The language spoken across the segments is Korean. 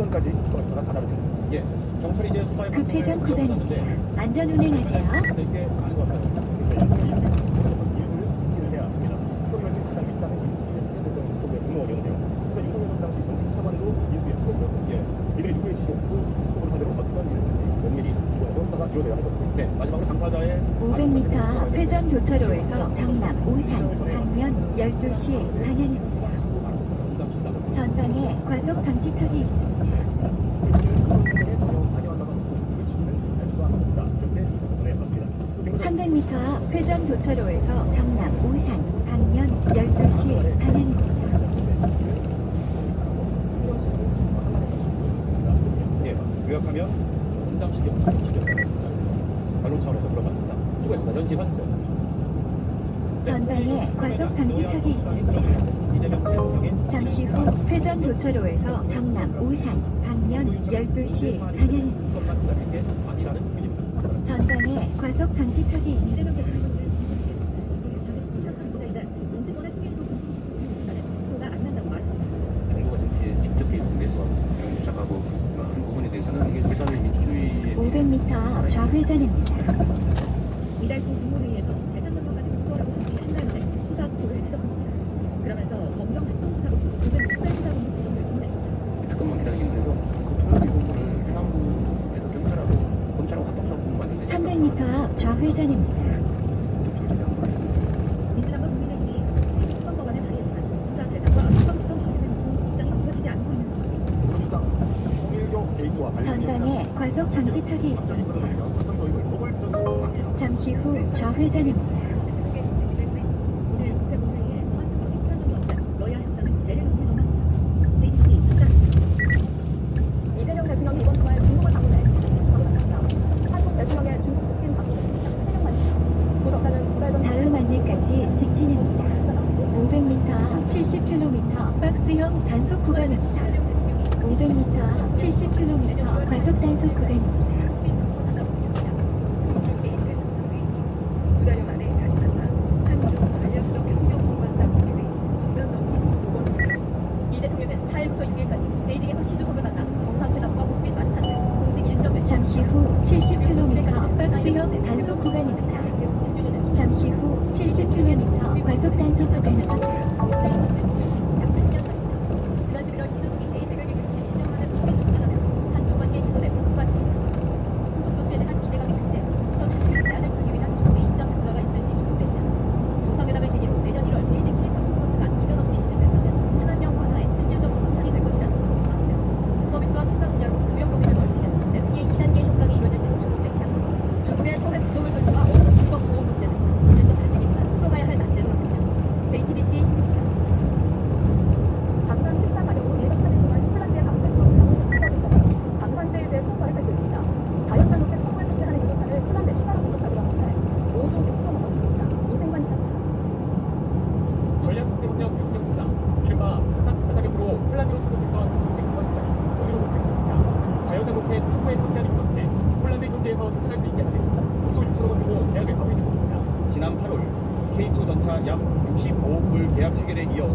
이전까지 수사가 가다를 줬습니다. 예, 경찰이 이제 수사에 급회전 구간입니다. 안전 운행하세요. 꽤 많은 것 같아요. 그래서 양성의 일주일 일을 해야 합니다. 서울이 밝힌 가장 윗단은 인수위의 국회 공무원이었는데요. 그러니까 윤석열 전 당시 정책 차관도 인수위에 수고했었어요. 예, 이들이 누구의 지시 없고 속으로 상대로 어떤 일을 했는지 면밀히 수고해서 수사가 이루어져야 할 것입니다. 네, 마지막으로 당사자의 500m 회전 교차로에서 정남 오산 방면 12시 방향입니다. 전방에 과속 방지턱이 있습니다. 300m 회전 교차로에서 정남 오산 방면 12시 방향입니다. 네, 요약하면 분당 시경 반론 차원에서 물어봤습니다. 수고했습니다. 연지환 되었습니다. 전방에 과속 방지턱이 있습니다. 잠시 후 회전 교차로에서 정남 오산 방면 12시 방향입니다. 전방에 과속 방지턱이 있습니다. 정부가 정치에 직접 개입해서 시작하고 그런 부분에 대해서는 이게 불산을 민주주의의 500m 좌회전입니다. 이달 중 국무회의에서 대상권까지 검토하라고 한다는데 수사 속도를 지적합니다. 그러면서 검경 합동 수사로 모든 특별 수사본부 구성을 주문했습니다. 특검만 기다리기 힘들어서 그 통합지 부분을 해남부에서 경찰하고 검찰하고 합동수사본부 만들기 300m 앞 좌회전입니다. 민주당과 국민의힘이 특검 법안을 발의했지만 수사 대상과 특검 수정 방식을 놓고 입장이 좁혀지지 않고 있는 상황입니다. 전방에 과속 방지턱이 있습니다. 잠시 후 좌회전입니다. 오늘 국회 본회의에 법안 상정이 부산정도 없다. 여야 협상은 내일 오후 전망입니다. JTBC 부산. 이재명 대통령이 이번 주말 중국을 방문해 시진핑 만납니다. 한국 대통령의 중국 국빈 방문은 약 8년 만입니다. 두 정상은 두 달 전 다음 안내까지 직진입니다. 500m 70km 박스형 단속 구간입니다. 500m 70km 과속 단속 구간입니다. 이 대통령은 4일부터 6일까지 베이징에서 시주석을 만나 정상회담과 국빈 만찬 등 공식 일정을 잠시 후 70km 박스형 단속 구간입니다. 잠시 후 70km 과속 단속 구간입니다. 지난 11월 시주석이 A100여 개국 11년만에 국빈 방문하면서 한중 관계 개선에 목표가 되는 상황. 후속 조치에 대한 기대감이 큰데 우선 한국 제안을 풀기 위한 기존의 입장 변화가 있을지 주목됩니다. 정상회담을 계기로 내년 1월 베이징 케이팝 콘서트가 이변 없이 진행된다면 탄압령 완화에 실질적 신호탄이 될 것이라는 분석 나옵니다. 서비스와 투자 분야로 교역 범위를 넓히는 FTA 2단계 협상이 이뤄질지도 주목됩니다. 중국의 서해 구조물 설치와 어선 불법 조업 문제는 실질적 갈등이지만 풀어가야 할 난제도 있습니다. JTBC 신지입니다. 방산 특사 자격으로 1박 3일 동안 폴란드에 방문했던 강우식 부서실장이 방산세일제 소호가를 발표했습니다. 다연장 로켓 청구에 탑재하는 유도탄을 폴란드에 추가로 공급하기로 한 날 5조 6천억 원 기입니다. 이승관 기자입니다. 전략국제협력 대통령 특사, 이른바 방산 특사 자격으로 폴란드로 출국했던 강우식 부서실장이 오늘로 복귀했습니다. 다연장 로켓 청구에 탑재하는 유도탄에 폴란드 현지에서 생산할 수 있게 하는 5조 6천억 원 규모 계약을 하고 있는 겁니다. 지난 8월 K2 전차 약 65억 불 계약 체결에 이어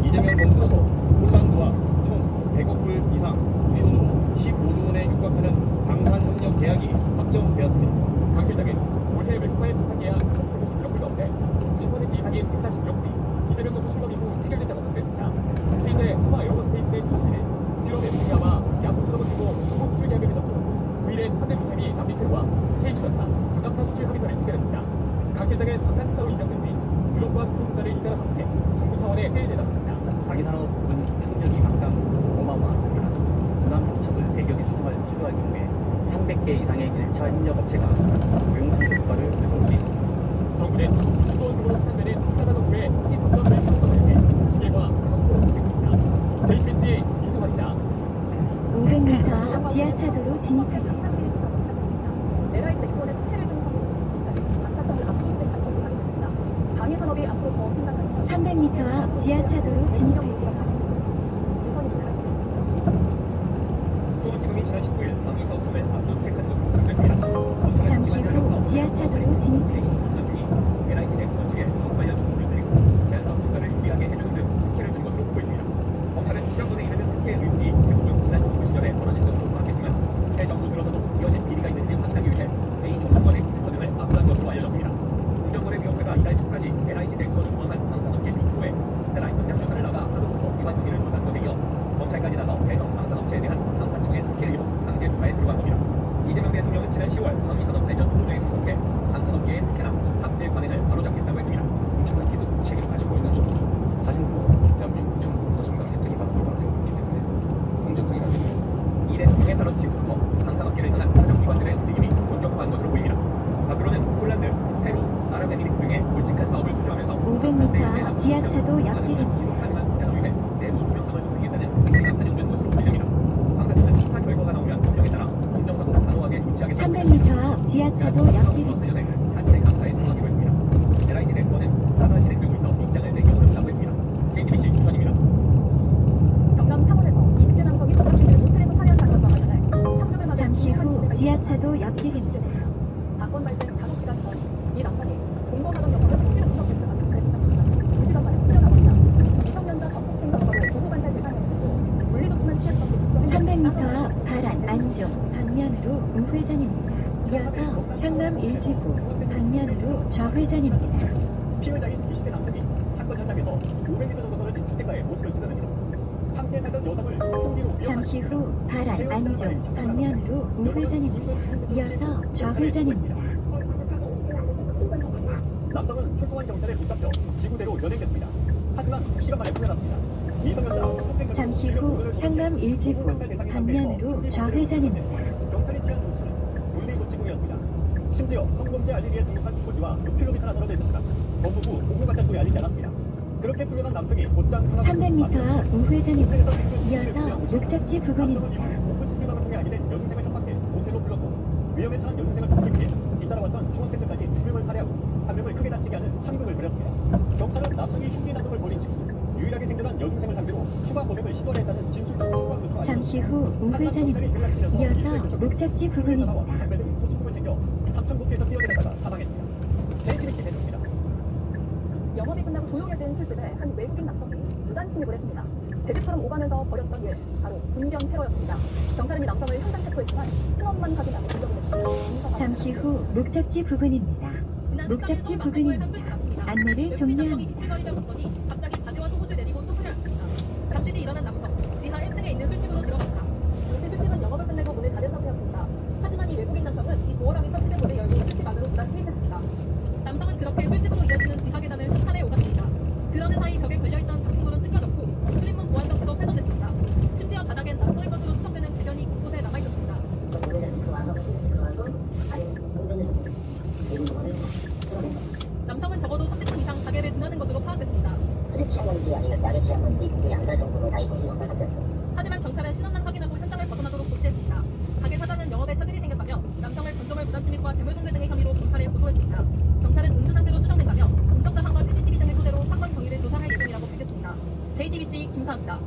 이재명 정부로서 폴란드와 총 100억 불 이상 우리 돈으로 15조 원에 육박하는 방산협력 계약이 확정되었습니다. 강 실장은 올해 외국과의 방산 계약 1,151억 불 가운데 90% 이상인 141억 불이 이재명 정부 출범 이후 체결됐다고 발표했습니다. 실제 하마 에어로스페이스의 20일에 북유럽 에미리아와 약 5천억 원 규모 정보 수출 계약을 맺었고 9일엔 현대로템이 남미페루와 K2 전차, 장갑차 수출 합의서를 체결했습니다. 강 실장은 방산 특사로 임명된 뒤 유럽과 중국 국가를 잇따라 방문해 정부 차원의 세일제에 나섰습니다. 방위산업은 협력이 막강 어마어마합니다. 군함 합척을 100여 개 수주할 경우에 300개 이상의 1차 협력 업체가 고용 창조 효과를 가져올 수 있습니다. 정부는 60조 원 규모로 수산되는 캐나다 정부의 사기 전담을 사업과 관련해 이일과 가성으로 공개했습니다. JTBC 이승환입니다. 500m 지하차도로 진입하세요. 상상비리 수사가 시작됐습니다. LIG 백수원의 특혜를 준 혐의로 검찰이 방사청을 압수수색한 것으로 확인됐습니다. 방위산업이 앞으로 더 성장할 것을 300m 앞 지하차도로 진입하세요. 유선희 기자가 취재했습니다. 소방팀이 지난 19일 방위사업팀을 압수수색한 것으로 확인됐습니다. 잠시 후 지하차도로 진입하세요. LIG 넥스원 측에 사업 관련 정보를 흘리고 제한사업 평가를 유리하게 해주는 등 특혜를 준 것으로 보고 있습니다. 검찰은 시간권에 이르는 특혜 의혹이 대부분 지난 정부 시절에 LIG 넥스원을 포함한 방산업계 6호에 잇따라 현장 조사를 나가 하도급 위반 혐의를 조사한 것에 이어 검찰까지 나서 대형 방산업체에 대한 방산청의 특혜 의혹 강제 조사에 들어간 겁니다. 이재명 대통령은 지난 10월 방위산업 발전 토론회에 참석해 방산업계의 특혜나 갑질 관행을 바로잡겠다고 했습니다. 엄청난 기득 체계를 가지고 있는 좀 사실 대한민국 정부부터 상당한 혜택을 받았을 거라는 생각이 있기 때문에 공정성이라는 생각. 이 대통령의 발언 직후부터 방산업계를 향한 사정기관들의 움직임이 본격화한 것으로 보입니다. 밖으로는 폴란드, 페루, 아랍에미리트 등의 굵직한 사업을 수주하면서 500m 앞 지하차도 옆길입니다. 지속 가능한 성장을 위해 내부 투명성을 높이겠다는 의지가 반영된 것으로 보입니다. 방산청은 수사 결과가 나오면 협력에 따라 공정하고 단호하게 조치하겠다고 300m 앞 지하차도 옆길입니다. 관련해 자체 감사에 들어가기로 했습니다. LIG 넥스원은 수사가 진행되고 있어 입장을 내기 어렵다고 했습니다. JTBC 우선입니다. 경남 창원에서 20대 남성이 중학생을 모텔에서 살해한 사건과 관련해 참교를 맞은 잠시 후 한 지하차도 옆길입니다. 사건 발생 5시간 전 이 남성이 동거하던 여성을 흉기로 공격했다가 경찰에 붙잡혔다. 2시간 만에 풀려나버리자 미성년자 성폭행 전과로 보호관찰 대상이었고 분리조치만 취했던 300m 앞 파란 안쪽 방면으로 우회전입니다. 이어서 현남 1지구 방면으로 좌회전입니다. 피해자인 20대 남성이 사건 현장에서 500m 정도 떨어진 주택가의 모습을 드러냅니다. 함께 살던 여성을 흉기로 잠시 후 파란 안쪽 방면으로 우회전입니다. 이어서 좌회전입니다. 남성은 출동한 경찰에 붙잡혀 지구대로 연행됐습니다. 하지만 2시간 만에 풀려났습니다. 미성년자 성폭행 잠시 후 현남 1지구 방면으로 좌회전입니다. 경찰이 취한 조치는 분리 조치군이었습니다. 심지어 성범죄 알리기에 등록한 주소지와 6km나 떨어져 있었지만 법무부 보고관찰소에 알리지 않았습니다. 그렇게 풀려난 남성이 곧장 300m 앞 우회전입니다. 이어서 목적지 부근입니다. 오픈 집회 방송에 알리된 여중생을 협박해 모텔로 불렀고 위험에 처한 여중생을 돕기 위해 뒤따라왔던 중학생들까지 2명을 살해하고 1명을 크게 다치게 하는 참극을 벌였습니다. 경찰은 남성이 흉기 난동을 벌인 직후 유일하게 생존한 여중생을 상대로 추가 범행을 시도를 했다는 진술도 확보한 것으로 잠시 후 우회전입니다. 이어서 목적지 부근입니다. 담배 등 소지품을 챙겨 삼천국에서 뛰어내렸다가 사망했습니다. JTBC 대표입니다. 영업이 끝나고 조용해진 술집에 한 외국인 남성이 무단 침입을 했습니다. 제 집처럼 오가면서 벌였던 일 바로 군변 테러였습니다. 경찰은 이 남성을 현장 체포했지만 신원만 확인하고 공격을 했습니다. 잠시 후 목적지 부근입니다. 목적지 부근입니다. 안내를 종료합니다. 휘거리며 걷더니 갑자기 바지와 속옷을 내리고 또 그려놨습니다. 잠시 뒤 일어난 남성, 지하 1층에 있는 술집으로 들어갔다. 당시 술집은 영업을 끝내고 문을 닫은 상태였습니다. 하지만 이 외국인 남성은 이 보호랑이 설치된 문을 열고 술집 안으로 무단 침입했습니다. 남성은 그렇게 술집으로 이어지는 지하 계단을 순찰해 오갔습니다. 그러는 사이 벽에 걸려있던 장식물은 뜯겨졌고 출입문 보안 장치도 훼손됐습니다. 심지어 바닥엔 남성의 것으로 추정되는 배변이 곳곳에 남아있었습니다. 남성은 적어도 30분 이상 가게를 드나든 것으로 파악됐습니다. 하지만 경찰은 신원만 확인하고 현장을 벗어나도록 조치했습니다. 가게 사장은 영업에 차질이 생겼다며 남성을 건조물 무단 침입과 재물손괴 등의 혐의로 경찰에 고소했습니다. 경찰은 음주 상태로 추정된다며 공적 사항과 CCTV 등을 토대로 사건 경위를 조사할 예정이라고 밝혔습니다. JTBC 김사입니다.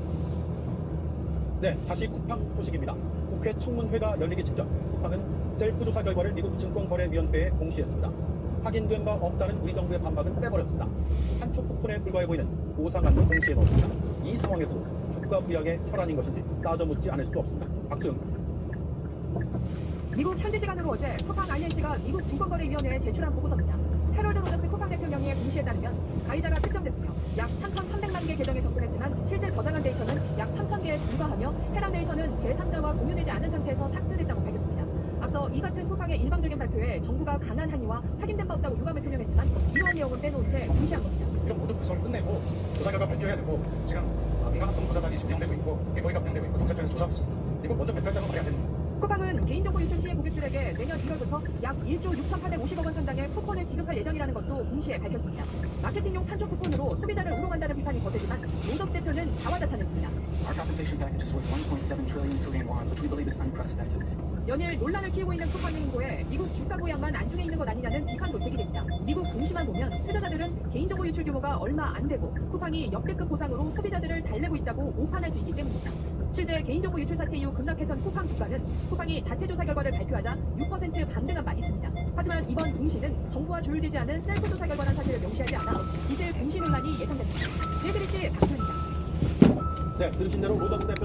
네, 다시 쿠팡 소식입니다. 국회 청문회가 열리기 직전 쿠팡은 셀프 조사 결과를 미국 증권거래위원회에 공시했습니다. 확인된 바 없다는 우리 정부의 반박은 빼버렸습니다. 한쪽 쿠폰에 불과해 보이는 보상안도 공시해 넣었습니다. 이 상황에서도 주가 부양의 혈안인 것인지 따져 묻지 않을 수 없습니다. 박수영 미국 현지 시간으로 어제 쿠팡 INC가 미국 증권거래위원회에 제출한 보고서입니다. 헤럴드 로저스 쿠팡 대표 명의의 공시에 따르면 가이자가 특정됐으며 약 3,300만 개 계정에 접근했지만 실제 저장한 데이터는 약 3,000개에 불과하며 해당 데이터는 제3자와 공유되지 않은 상태에서 삭제됐다고 밝혔습니다. 앞서 이 같은 쿠팡의 일방적인 발표에 정부가 강한 항의와 확인된 바 없다고 유감을 표명했지만 이러한 내용은 빼놓은 채 무시한 겁니다. 이런 모두 구성을 끝내고 조사 결과 발표해야 되고 지금 민간 합동 조사단이 점령되고 있고 대거위가 운영되고 있고 경찰 쪽에서 조사하고 있습니다. 이거 먼저 발표했다는 말이 안 됩니다. 쿠팡은 개인정보 유출 피해 고객들에게 내년 1월부터 약 1조 6,850억 원 상당의 쿠폰을 지급할 예정이라는 것도 동시에 밝혔습니다. 마케팅용 탄초 쿠폰으로 소비자를 우롱한다는 비판이 거세지만 로저스 대표는 자화자찬했습니다. Our compensation package is worth 1.7 trillion Korean won, which we believe is unprecedented. 연일 논란을 키우고 있는 쿠팡의 행보에 미국 주가 부양만 안중에 있는 것 아니냐는 비판도 제기됩니다. 미국 공시만 보면 투자자들은 개인정보 유출 규모가 얼마 안 되고 쿠팡이 역대급 보상으로 소비자들을 달래고 있다고 오판할 수 있기 때문입니다. 실제 개인정보 유출 사태 이후 급락했던 쿠팡 주가는 쿠팡이 자체 조사 결과를 발표하자 6% 반등한 바 있습니다. 하지만 이번 공시는 정부와 조율되지 않은 셀프 조사 결과란 사실을 명시하지 않아 이제 공시 논란이 예상됩니다. JTBC 박수입니다. 네, 들으신 대로 로저스 대표는